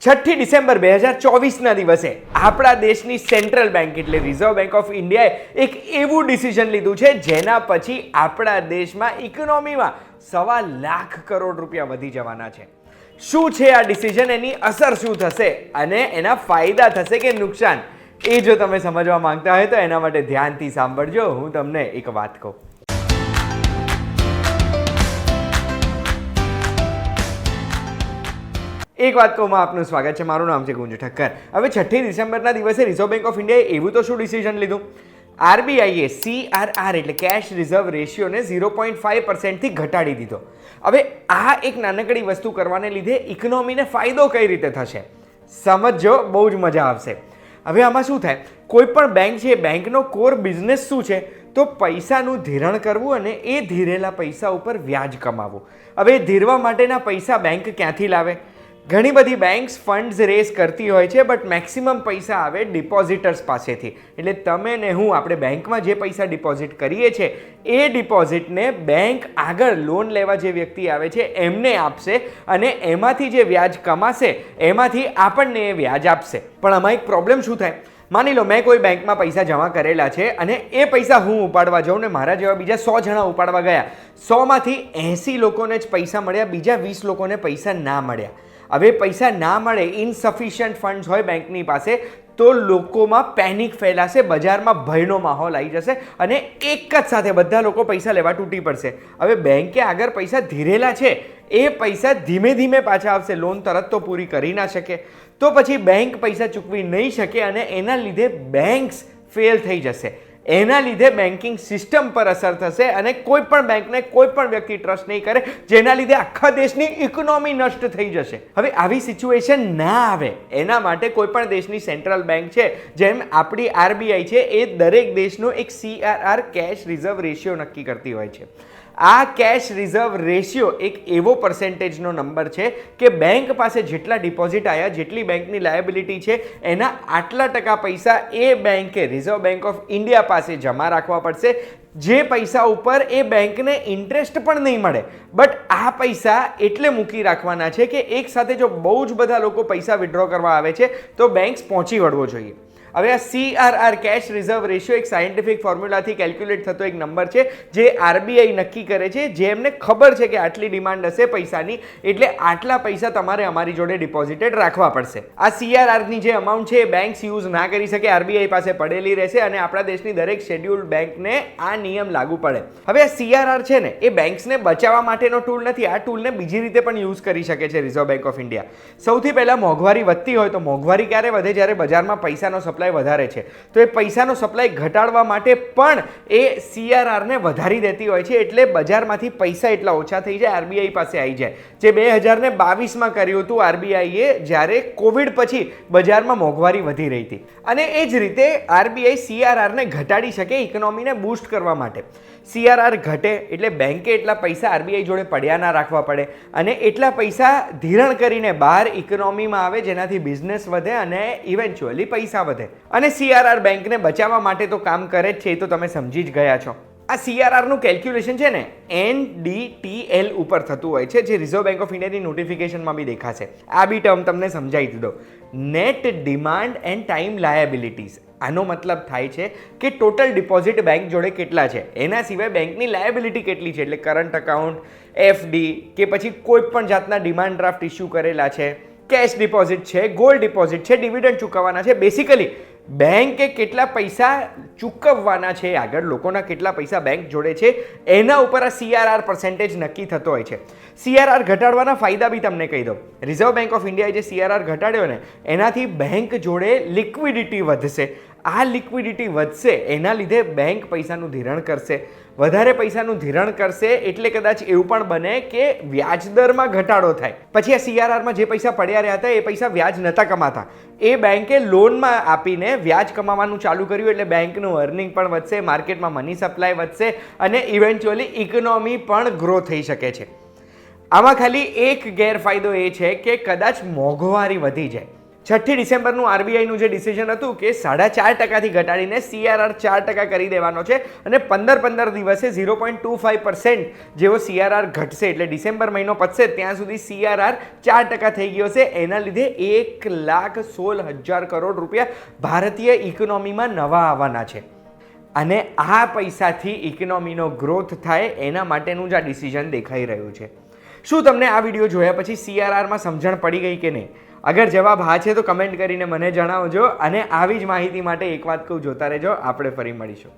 6 December 2024ના દિવસે આપણા દેશની સેન્ટ્રલ બેંક એટલે રિઝર્વ બેંક ઓફ ઇન્ડિયાએ એક એવું ડિસિઝન લીધું છે જેના પછી આપણા દેશમાં ઇકોનોમીમાં 1.25 લાખ કરોડ રૂપિયા વધી જવાના છે. શું છે આ ડિસિઝન, એની અસર શું થશે અને એના ફાયદા થશે કે નુકસાન, એ જો તમે સમજવા માંગતા હોય તો એના માટે ધ્યાનથી સાંભળજો. હું તમને એક વાત કહું. એક વાત કહું, આપનું સ્વાગત છે. મારું નામ છે ગુંજ ઠક્કર. હવે 6 ડિસેમ્બરના દિવસે રિઝર્વ બેંક ઓફ ઇન્ડિયાએ એવું તો શું ડિસિઝન લીધું? આરબીઆઈએ CRR એટલે કેશ રિઝર્વ રેશિયોને 0.5%થી ઘટાડી દીધો. હવે આ એક નાનકડી વસ્તુ કરવાને લીધે ઇકોનોમીને ફાયદો કઈ રીતે થશે સમજો, બહુ જ મજા આવશે. હવે આમાં શું થાય, કોઈ પણ બેંક છે, બેંકનો કોર બિઝનેસ શું છે? તો પૈસાનું ધિરાણ કરવું અને એ ધીરેલા પૈસા ઉપર વ્યાજ કમાવવું. હવે ધીરવા માટેના પૈસા બેંક ક્યાંથી લાવે? ઘણી બધી બેંક્સ ફંડ્સ રેઝ કરતી હોય છે, બટ મેક્સિમમ પૈસા આવે ડિપોઝિટર્સ પાસેથી. એટલે તમે ને હું, આપણે બેંકમાં જે પૈસા ડિપોઝિટ કરીએ છીએ એ ડિપોઝિટને બેંક આગળ લોન લેવા જે વ્યક્તિ આવે છે એમને આપશે અને એમાંથી જે વ્યાજ કમાશે એમાંથી આપણને એ વ્યાજ આપશે. પણ આમાં એક પ્રોબ્લેમ શું થાય? માની લો મેં કોઈ બેંકમાં પૈસા જમા કરેલા છે અને એ પૈસા હું ઉપાડવા જાઉં ને મારા જેવા બીજા 100 જણા ઉપાડવા ગયા. 100માંથી 80 લોકોને જ પૈસા મળ્યા, બીજા 20 લોકોને પૈસા ના મળ્યા. હવે પૈસા ના મળે, ઇનસફિશિયન્ટ ફંડ્સ હોય બેંકની પાસે, તો લોકોમાં પેનિક ફેલાશે, બજારમાં ભયનો માહોલ આવી જશે અને એક જ સાથે બધા લોકો પૈસા લેવા તૂટી પડશે. હવે બેંકે આગળ પૈસા ધીરેલા છે, એ પૈસા ધીમે ધીમે પાછા આવશે. લોન તરત તો પૂરી કરી ના શકે, તો પછી બેંક પૈસા ચૂકવી નહીં શકે અને એના લીધે બેંક્સ ફેલ થઈ જશે. એના લીધે બેન્કિંગ સિસ્ટમ પર અસર થશે અને કોઈ પણ બેંકને કોઈ પણ વ્યક્તિ ટ્રસ્ટ નહીં કરે, જેના લીધે આખા દેશની ઇકોનોમી નષ્ટ થઈ જશે. હવે આવી સિચ્યુએશન ના આવે એના માટે કોઈ પણ દેશની સેન્ટ્રલ બેંક છે, જેમ આપણી આરબીઆઈ છે, એ દરેક દેશનો એક CRR કેશ રિઝર્વ રેશિયો નક્કી કરતી હોય છે. આ કેશ રિઝર્વ રેશિયો એક એવો પર્સેન્ટેજનો નંબર છે કે બેંક પાસે જેટલા ડિપોઝિટ આવ્યા, જેટલી બેંકની લાયબિલિટી છે, એના આટલા ટકા પૈસા એ બેંકે રિઝર્વ બેંક ઓફ ઇન્ડિયા પાસે જમા રાખવા પડશે. જે પૈસા ઉપર એ બેંકને ઇન્ટરેસ્ટ પણ નહીં મળે, બટ આ પૈસા એટલે મૂકી રાખવાના છે કે એક સાથે જો બહુ જ બધા લોકો પૈસા વિડ્રો કરવા આવે છે તો બેંક્સ પહોંચી વળવો જોઈએ. હવે આ CRR કેશ રિઝર્વ રેશિયો એક સાયન્ટિફિક ફોર્મ્યુલાથી કેલ્ક્યુલેટ થતો એક નંબર છે જે આરબીઆઈ નક્કી કરે છે. જેમને ખબર છે કે આટલી ડિમાન્ડ હશે પૈસાની, એટલે આટલા પૈસા તમારે અમારી જોડે ડિપોઝિટેડ રાખવા પડશે. આ CRRની જે અમાઉન્ટ છે એ બેંક્સ યુઝ ના કરી શકે, આરબીઆઈ પાસે પડેલી રહેશે અને આપણા દેશની દરેક શેડ્યુલ્ડ બેંકને આ નિયમ લાગુ પડે. હવે આ CRR છે ને, એ બેંક્સને બચાવવા માટેનો ટૂલ નથી. આ ટૂલને બીજી રીતે પણ યુઝ કરી શકે છે રિઝર્વ બેંક ઓફ ઇન્ડિયા. સૌથી પહેલાં મોંઘવારી વધતી હોય તો મોંઘવારી ક્યારે વધે? જ્યારે બજારમાં પૈસાનો સપ્લાય વધારે છે, તો એ પૈસાનો સપ્લાય ઘટાડવા માટે પણ એ CRR ને વધારી દેતી હોય છે. એટલે બજારમાંથી પૈસા એટલા ઓછા થઈ જાય, આરબીઆઈ પાસે આવી જાય. જે 2022માં કર્યું હતું આરબીઆઈએ, જ્યારે કોવિડ પછી બજારમાં મોંઘવારી વધી રહી હતી. અને એ જ રીતે આરબીઆઈ CRR ને ઘટાડી શકે ઇકોનોમીને બૂસ્ટ કરવા માટે. CRR ઘટે એટલે બેંકે એટલા પૈસા આરબીઆઈ જોડે પડ્યા ના રાખવા પડે અને એટલા પૈસા ધિરાણ કરીને બહાર ઇકોનોમીમાં આવે, જેનાથી બિઝનેસ વધે અને ઇવેન્ચ્યુઅલી પૈસા વધે. અને CRR બેંકને બચાવવા માટે તો કામ કરે જ છે, એ તો તમે સમજી જ ગયા છો. આ CRR નું કેલ્ક્યુલેશન છે ને NDTL ઉપર થતું હોય છે, જે રિઝર્વ બેંક ઓફ ઇન્ડિયાની નોટિફિકેશનમાં બી દેખાશે. આ બી ટર્મ તમને સમજાવી દીધો. Net demand end time liabilities. આનો મતલબ થાય છે કે ટોટલ ડિપોઝિટ બેંક જોડે કેટલા છે, એના સિવાય બેંકની લાયબિલિટી કેટલી છે, એટલે કરંટ અકાઉન્ટ, FD કે પછી કોઈ પણ જાતના ડિમાન્ડ ડ્રાફ્ટ ઇસ્યુ કરેલા છે, કેશ ડિપોઝિટ છે, ગોલ્ડ ડિપોઝિટ છે, ડિવિડન્ડ ચૂકવવાના છે. બેસિકલી બેંકે કેટલા પૈસા ચૂકવવાના છે, આગળ લોકોના કેટલા પૈસા બેંક જોડે છે, એના ઉપર આ CRR પર્સેન્ટેજ નક્કી થતો હોય છે. CRR ઘટાડવાના ફાયદા બી તમને કહી દઉં. રિઝર્વ બેંક ઓફ ઇન્ડિયાએ જે CRR ઘટાડ્યો ને, એનાથી બેંક જોડે લિક્વિડિટી વધશે. આ લિક્વિડિટી વધશે, એના લીધે બેંક પૈસાનું ધિરાણ કરશે. વધારે પૈસાનું ધિરાણ કરશે એટલે કદાચ એવું પણ બને કે વ્યાજદરમાં ઘટાડો થાય. પછી આ CRRમાં જે પૈસા પડ્યા રહ્યા હતા એ પૈસા વ્યાજ નહોતા કમાતા, એ બેંકે લોનમાં આપીને વ્યાજ કમાવાનું ચાલુ કર્યું. એટલે બેંકનું અર્નિંગ પણ વધશે, માર્કેટમાં મની સપ્લાય વધશે અને ઇવેન્ચ્યુઅલી ઇકોનોમી પણ ગ્રો થઈ શકે છે. આમાં ખાલી એક ગેરફાયદો એ છે કે કદાચ મોંઘવારી વધી જાય. 6 ડિસેમ્બરનું આરબીઆઈનું જે ડિસિઝન હતું કે 4.5%થી ઘટાડીને CRR 4% કરી દેવાનો છે અને 15 દિવસે 0.25% જેવો CRR ઘટશે, એટલે ડિસેમ્બર મહિનો પતશે ત્યાં સુધી CRR 4% થઈ ગયો છે. એના લીધે 1,16,000 કરોડ રૂપિયા ભારતીય ઇકોનોમીમાં નવા આવવાના છે અને આ પૈસાથી ઇકોનોમીનો ગ્રોથ થાય એના માટેનું જ આ ડિસિઝન દેખાઈ રહ્યું છે. શું તમને આ વિડીયો જોયા પછી CRRમાં સમજણ પડી ગઈ કે નહીં? અગર જવાબ હા છે તો કમેન્ટ કરીને મને જણાવજો અને આવી જ માહિતી માટે એક વાત કહું, જોતા રહેજો, આપણે ફરી મળીશું.